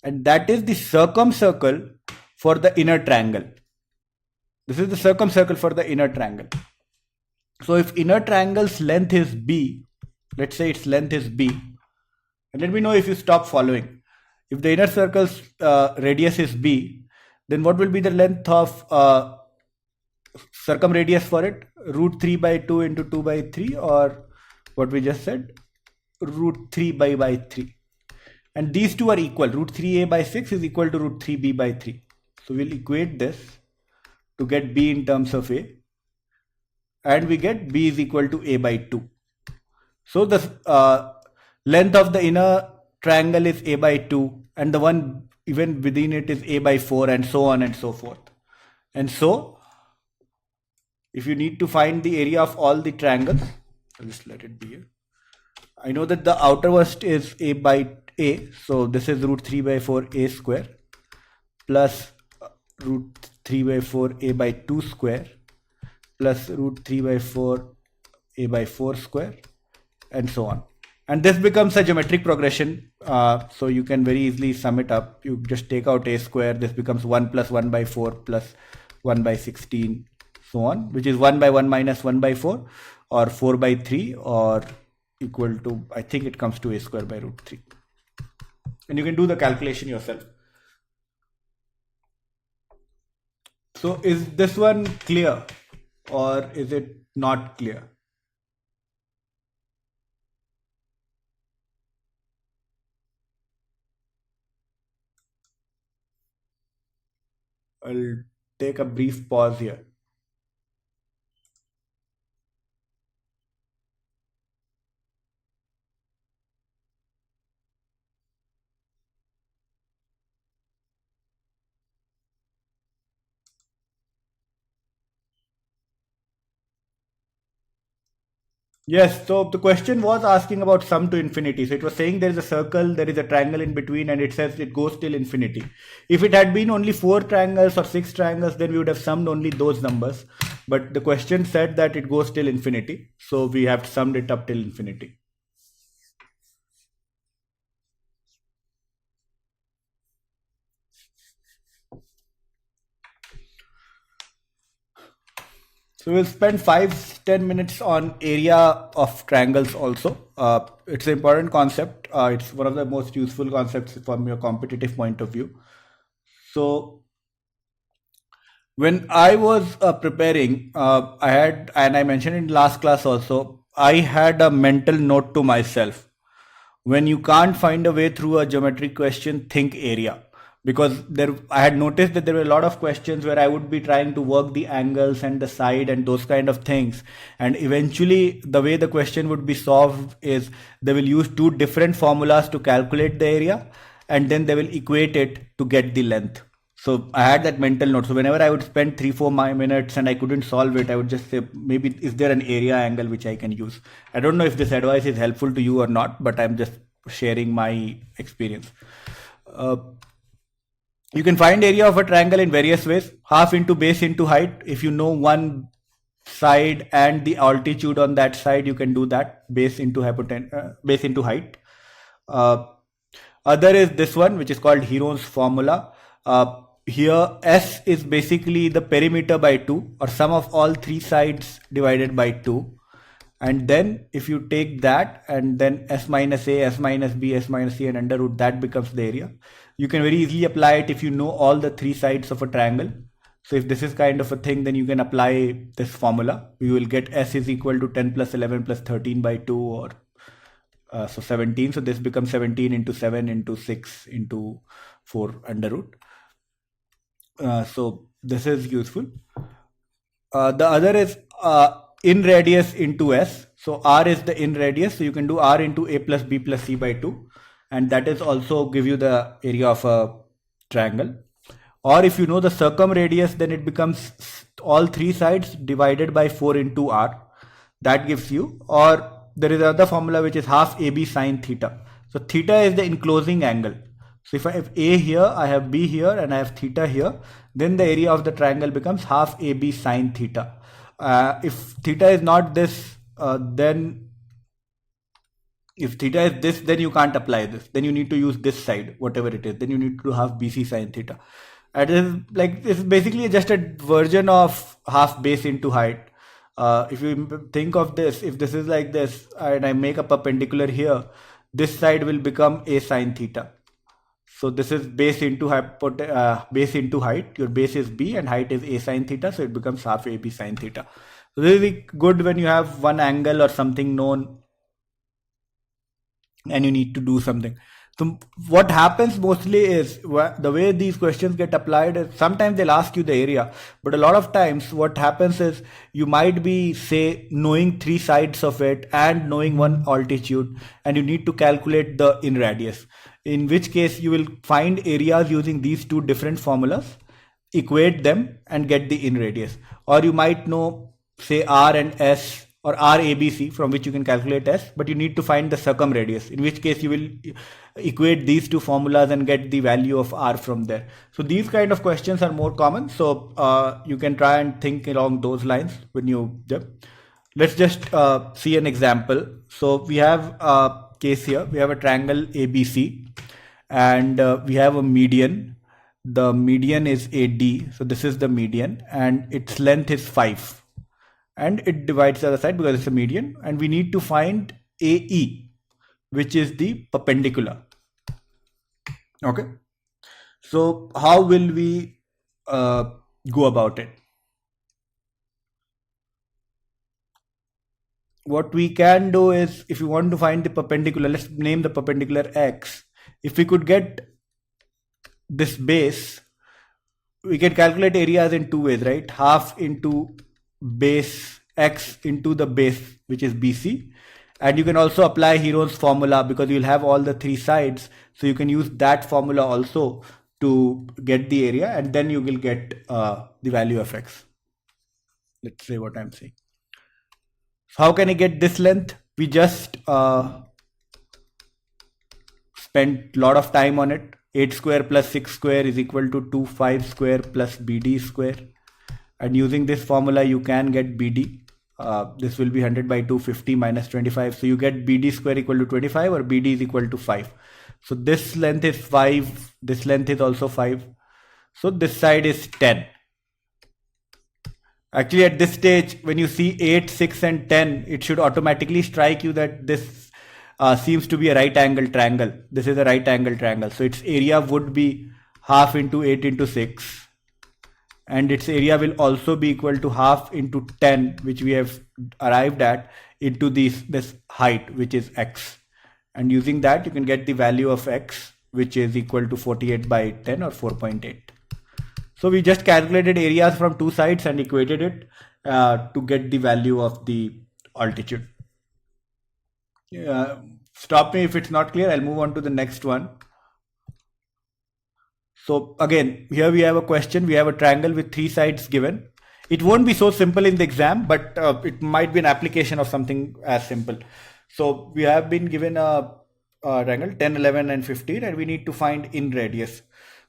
and that is the circumcircle for the inner triangle. This is the circumcircle for the inner triangle. So if inner triangle's length is b, let's say its length is b, and let me know if you stop following. If the inner circle's radius is b, then what will be the length of circumradius for it? Root 3 by 2 into 2 by 3, or what we just said, root 3 by 3. And these two are equal. Root 3a by 6 is equal to root 3b by 3. So we'll equate this to get b in terms of a, and we get b is equal to a by 2. So the length of the inner triangle is a by 2, and the one even within it is a by 4, and so on and so forth. And so if you need to find the area of all the triangles, I'll just let it be here. I know that the outermost is a by a, so this is root 3 by 4 a square plus root 3 by 4 a by 2 square plus root 3 by 4 a by 4 square, and so on. And this becomes a geometric progression, so you can very easily sum it up. You just take out a square, this becomes 1 plus 1 by 4 plus 1 by 16, so on, which is 1 by 1 minus 1 by 4, or 4 by 3, or equal to, I think it comes to a square by root 3. And you can do the calculation yourself. So is this one clear, or is it not clear? I'll take a brief pause here. Yes, so the question was asking about sum to infinity. So it was saying there is a circle, there is a triangle in between, and it says it goes till infinity. If it had been only 4 triangles or 6 triangles, then we would have summed only those numbers. But the question said that it goes till infinity. So we have summed it up till infinity. So we'll spend 5-10 minutes on area of triangles also. It's an important concept. It's one of the most useful concepts from your competitive point of view. So when I was preparing, I had, and I mentioned in last class also, I had a mental note to myself. When you can't find a way through a geometric question, think area. Because I had noticed that there were a lot of questions where I would be trying to work the angles and the side and those kind of things. And eventually the way the question would be solved is they will use 2 different formulas to calculate the area, and then they will equate it to get the length. So I had that mental note. So whenever I would spend 3-4 minutes and I couldn't solve it, I would just say, maybe is there an area angle which I can use? I don't know if this advice is helpful to you or not, but I'm just sharing my experience. You can find area of a triangle in various ways. Half into base into height. If you know one side and the altitude on that side, you can do that. Base into base into height. Other is this one, which is called Heron's formula. Here S is basically the perimeter by 2, or sum of all 3 sides divided by 2. And then if you take that and then s minus a, s minus b, s minus c and under root, that becomes the area. You can very easily apply it if you know all the three sides of a triangle. So if this is kind of a thing, then you can apply this formula. You will get s is equal to 10 plus 11 plus 13 by 2, or so 17. So this becomes 17 into 7 into 6 into 4 under root. So this is useful. The other is in radius into s. So r is the in radius. So you can do r into a plus b plus c by 2. And that is also give you the area of a triangle. Or if you know the circumradius, then it becomes all three sides divided by 4 into r. That gives you. Or there is another formula which is half ab sine theta. So theta is the enclosing angle. So if I have a here, I have b here, and I have theta here, then the area of the triangle becomes half ab sine theta. If theta is not this, then if theta is this, then you can't apply this. Then you need to use this side, whatever it is. Then you need to have bc sine theta. And it is like, this is basically just a version of half base into height. If you think of this, if this is like this and I make a perpendicular here, this side will become a sine theta. So this is base into base into height. Your base is b and height is a sine theta, so it becomes half ab sine theta. So this is good when you have one angle or something known and you need to do something. So what happens mostly is, the way these questions get applied is, sometimes they'll ask you the area, but a lot of times what happens is you might be, say, knowing three sides of it and knowing one altitude, and you need to calculate the in radius, in which case you will find areas using these two different formulas, equate them and get the in radius. Or you might know, say, r and s, or RABC, from which you can calculate S, but you need to find the circumradius, in which case you will equate these two formulas and get the value of R from there. So these kind of questions are more common. So you can try and think along those lines when you do. Let's just see an example. So we have a case here. We have a triangle ABC, and we have a median. The median is AD. So this is the median, and its length is 5. And it divides the other side because it's a median, and we need to find AE, which is the perpendicular. Okay. So how will we go about it? What we can do is, if you want to find the perpendicular, let's name the perpendicular X. If we could get this base, we can calculate areas in two ways, right? Half into base x into the base, which is BC. And you can also apply Heron's formula because you'll have all the three sides. So you can use that formula also to get the area, and then you will get the value of x. Let's say what I'm saying. So how can I get this length? We just spent a lot of time on it. 8 square plus 6 square is equal to 25 square plus BD square. And using this formula, you can get BD. This will be 100 by 250 minus 25. So you get BD square equal to 25, or BD is equal to 5. So this length is 5. This length is also 5. So this side is 10. Actually, at this stage, when you see 8, 6 and 10, it should automatically strike you that this seems to be a right angle triangle. This is a right angle triangle. So its area would be half into 8 into 6. And its area will also be equal to half into 10, which we have arrived at, into this height, which is x. And using that, you can get the value of x, which is equal to 48 by 10, or 4.8. So we just calculated areas from two sides and equated it to get the value of the altitude. Stop me if it's not clear. I'll move on to the next one. So again, here we have a question. We have a triangle with three sides given. It won't be so simple in the exam, but it might be an application of something as simple. So we have been given a triangle 10, 11 and 15, and we need to find in radius.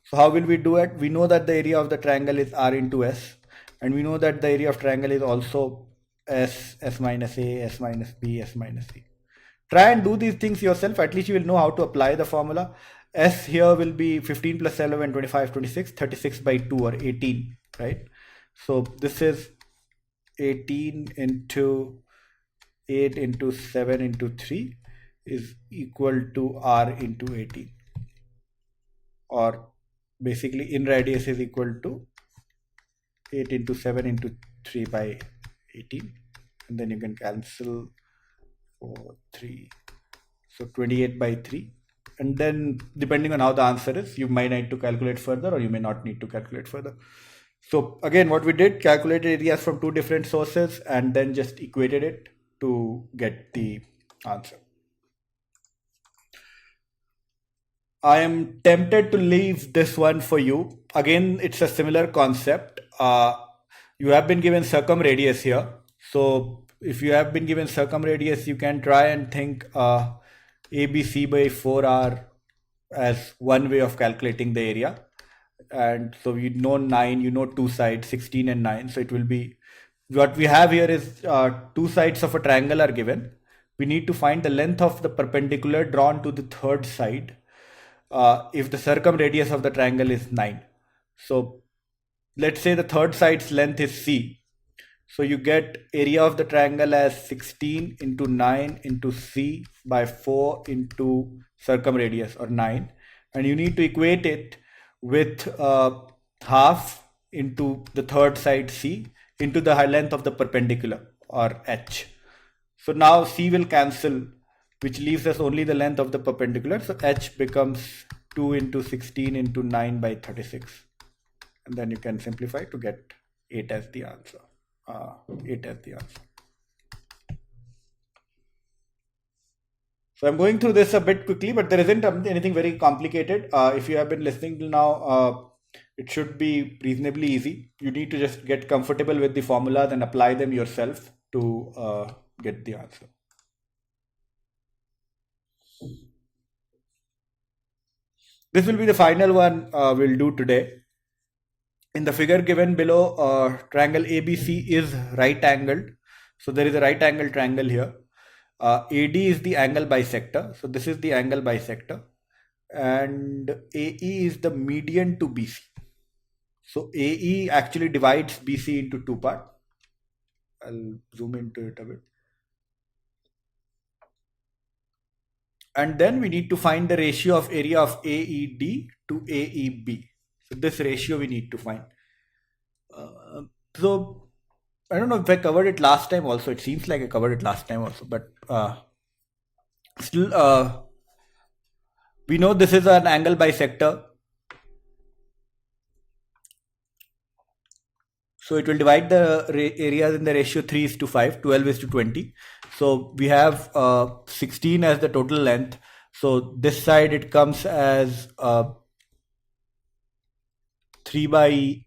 So how will we do it? We know that the area of the triangle is R into S, and we know that the area of triangle is also S, S minus A, S minus B, S minus C. Try and do these things yourself. At least you will know how to apply the formula. S here will be 15 plus 11, 25, 26, 36 by 2, or 18, right? So this is 18 into 8 into 7 into 3 is equal to r into 18, or basically in radius is equal to 8 into 7 into 3 by 18, and then you can cancel 4 3, so 28 by 3. And then depending on how the answer is, you might need to calculate further or you may not need to calculate further. So again, what we did, calculated areas from two different sources and then just equated it to get the answer. I am tempted to leave this one for you. Again, it's a similar concept. You have been given circumradius here. So if you have been given circumradius, you can try and think ABC by 4R as one way of calculating the area. And so you know 9, you know two sides, 16 and 9. So it will be, what we have here is two sides of a triangle are given. We need to find the length of the perpendicular drawn to the third side if the circumradius of the triangle is 9. So let's say the third side's length is C. So you get area of the triangle as 16 into 9 into C by 4 into circumradius, or 9. And you need to equate it with half into the third side C into the length of the perpendicular, or H. So now C will cancel, which leaves us only the length of the perpendicular. So H becomes 2 into 16 into 9 by 36. And then you can simplify to get 8 as the answer. 8 as the answer. So I'm going through this a bit quickly, but there isn't anything very complicated. If you have been listening till now, it should be reasonably easy. You need to just get comfortable with the formulas and apply them yourself to get the answer. This will be the final one we'll do today. In the figure given below, triangle ABC is right angled. So there is a right angle triangle here. AD is the angle bisector. So this is the angle bisector. And AE is the median to BC. So AE actually divides BC into two parts. I'll zoom into it a bit. And then we need to find the ratio of area of AED to AEB. So this ratio we need to find. So I don't know if I covered it last time also. It seems like I covered it last time also, but still we know this is an angle bisector. So it will divide the areas in the ratio 3 is to 5, 12 is to 20. So we have 16 as the total length. So this side it comes as 3 by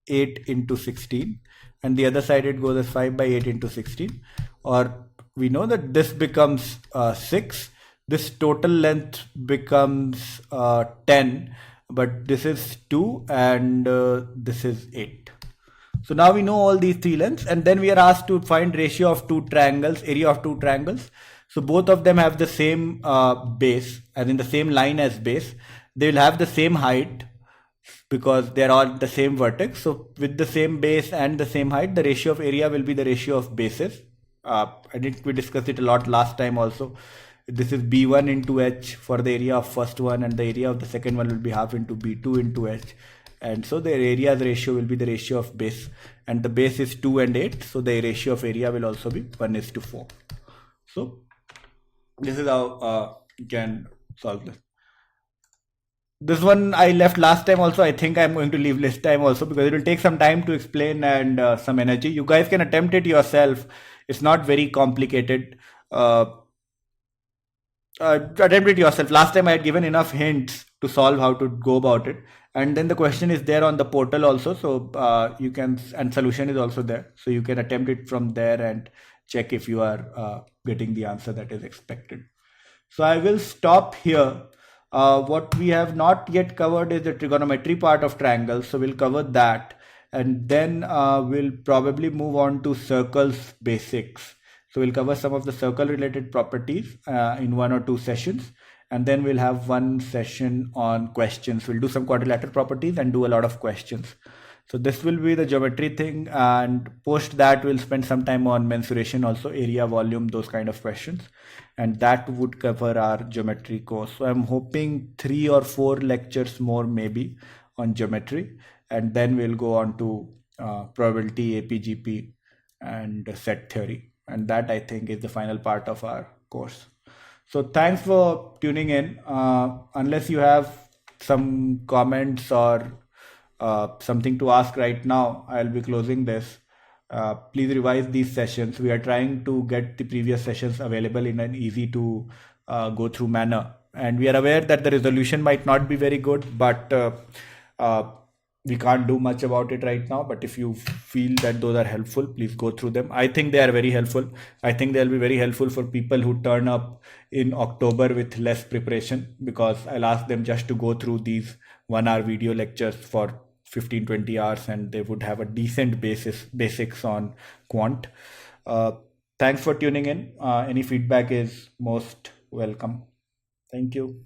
8 into 16. And the other side it goes as 5 by 8 into 16. Or we know that this becomes 6. This total length becomes 10. But this is 2 and this is 8. So now we know all these three lengths, and then we are asked to find ratio of two triangles, area of two triangles. So both of them have the same base, as in the same line as base. They will have the same height because they are all the same vertex. So with the same base and the same height, the ratio of area will be the ratio of bases. I think we discussed it a lot last time also. This is B1 into H for the area of first one, and the area of the second one will be half into B2 into H. And so the area's ratio will be the ratio of base, and the base is 2 and 8. So the ratio of area will also be 1 is to 4. So this is how you can solve this. This one I left last time also. I think I'm going to leave this time also because it will take some time to explain and some energy. You guys can attempt it yourself. It's not very complicated. Attempt it yourself. Last time I had given enough hints to solve how to go about it. And then the question is there on the portal also. So you can, and solution is also there. So you can attempt it from there and check if you are getting the answer that is expected. So I will stop here. What we have not yet covered is the trigonometry part of triangles. So we'll cover that. And then we'll probably move on to circles basics. So we'll cover some of the circle related properties in 1 or 2 sessions. And then we'll have one session on questions. We'll do some quadrilateral properties and do a lot of questions. So this will be the geometry thing, and post that we'll spend some time on mensuration, also area, volume, those kind of questions, and that would cover our geometry course. So I'm hoping 3 or 4 lectures more maybe on geometry, and then we'll go on to probability, APGP, and set theory, and that I think is the final part of our course. So thanks for tuning in. Unless you have some comments or something to ask right now, I'll be closing this. Please revise these sessions. We are trying to get the previous sessions available in an easy to go through manner. And we are aware that the resolution might not be very good, but uh, we can't do much about it right now. But if you feel that those are helpful, please go through them. I think they are very helpful. I think they'll be very helpful for people who turn up in October with less preparation, because I'll ask them just to go through these 1 hour video lectures for 15-20 hours, and they would have a decent basics on quant. Thanks for tuning in. Any feedback is most welcome. Thank you.